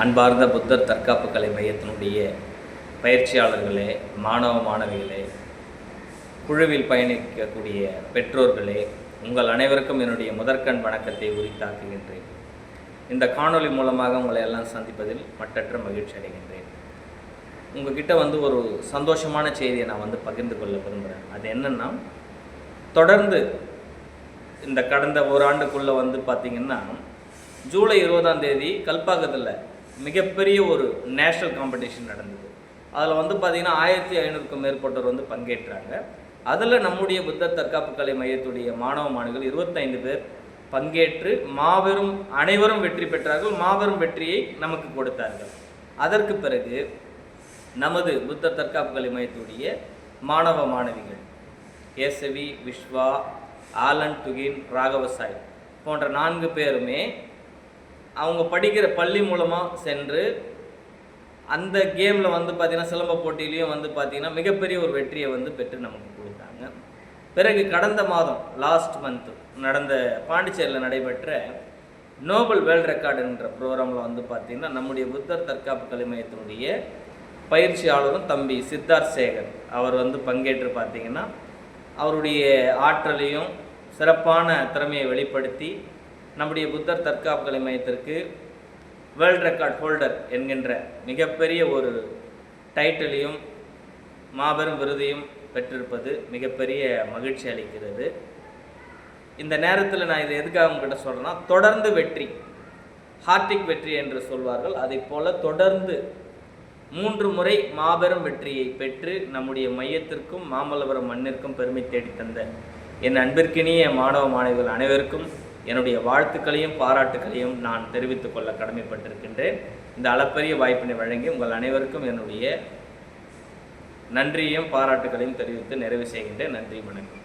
அன்பார்ந்த புத்தர் தற்காப்பு கலை மையத்தினுடைய பயிற்சியாளர்களே, மாணவ மாணவிகளே, குழுவில் பயணிக்கக்கூடிய பெற்றோர்களே, உங்கள் அனைவருக்கும் என்னுடைய முதற்கண் வணக்கத்தை உரித்தாக்குகின்றேன். இந்த காணொளி மூலமாக உங்களை எல்லாம் சந்திப்பதில் மட்டற்ற மகிழ்ச்சி அடைகின்றேன். உங்ககிட்ட ஒரு சந்தோஷமான செய்தியை நான் பகிர்ந்து கொள்ள விரும்புகிறேன். அது என்னென்னா, தொடர்ந்து இந்த கடந்த ஓராண்டுக்குள்ளே பார்த்திங்கன்னா, ஜூலை 20ஆம் தேதி கல்பாக்கத்தில் மிகப்பெரிய ஒரு நேஷ்னல் காம்படிஷன் நடந்தது. அதில் பார்த்திங்கன்னா 1500க்கும் மேற்பட்டோர் பங்கேற்றாங்க. அதில் நம்முடைய புத்தர் தற்காப்பு கலை மையத்துடைய மாணவ மாணவிகள் 25 பேர் பங்கேற்று அனைவரும் வெற்றி பெற்றார்கள். மாபெரும் வெற்றியை நமக்கு கொடுத்தார்கள். அதற்கு பிறகு நமது புத்தர் தற்காப்பு கலை மையத்துடைய மாணவ மாணவிகள் கேசவி, விஸ்வா, ஆலன், துகின், ராகவசாய் போன்ற 4 பேருமே அவங்க படிக்கிற பள்ளி மூலமாக சென்று அந்த கேமில் பார்த்திங்கன்னா சிலம்ப போட்டியிலையும் பார்த்திங்கன்னா மிகப்பெரிய ஒரு வெற்றியை பெற்று நமக்கு கொடுத்தாங்க. பிறகு கடந்த மாதம் லாஸ்ட் மந்த் நடந்த பாண்டிச்சேரியில் நடைபெற்ற நோபல் வேர்ல்ட் ரெக்கார்டுன்ற ப்ரோக்ராமில் பார்த்திங்கன்னா நம்முடைய புத்தர் தற்காப்பு கலை மையத்தினுடைய பயிற்சியாளரும் தம்பி சித்தார்த் சேகர் அவர் பங்கேற்று பார்த்திங்கன்னா அவருடைய ஆற்றலையும் சிறப்பான திறமையை வெளிப்படுத்தி நம்முடைய புத்தர் தற்காப்பு கலை மையத்திற்கு வேர்ல்ட் ரெக்கார்ட் ஹோல்டர் என்கின்ற மிகப்பெரிய ஒரு டைட்டிலையும் மாபெரும் விருதையும் பெற்றிருப்பது மிகப்பெரிய மகிழ்ச்சி அளிக்கிறது. இந்த நேரத்தில் நான் இதை எதுக்காக உங்கள்கிட்ட சொல்கிறேன்னா, தொடர்ந்து வெற்றி, ஹார்டிக் வெற்றி என்று சொல்வார்கள். அதை போல் தொடர்ந்து 3 முறை மாபெரும் வெற்றியை பெற்று நம்முடைய மையத்திற்கும் மாமல்லபுரம் மண்ணிற்கும் பெருமை தேடித்தந்த என் அன்பிற்கினிய மாணவ மாணவிகள் அனைவருக்கும் என்னுடைய வாழ்த்துக்களையும் பாராட்டுக்களையும் நான் தெரிவித்துக் கொள்ள கடமைப்பட்டிருக்கின்றேன். இந்த அளப்பரிய வாய்ப்பினை வழங்கி உங்கள் அனைவருக்கும் என்னுடைய நன்றியையும் பாராட்டுக்களையும் தெரிவித்து நிறைவு செய்கின்றேன். நன்றி, வணக்கம்.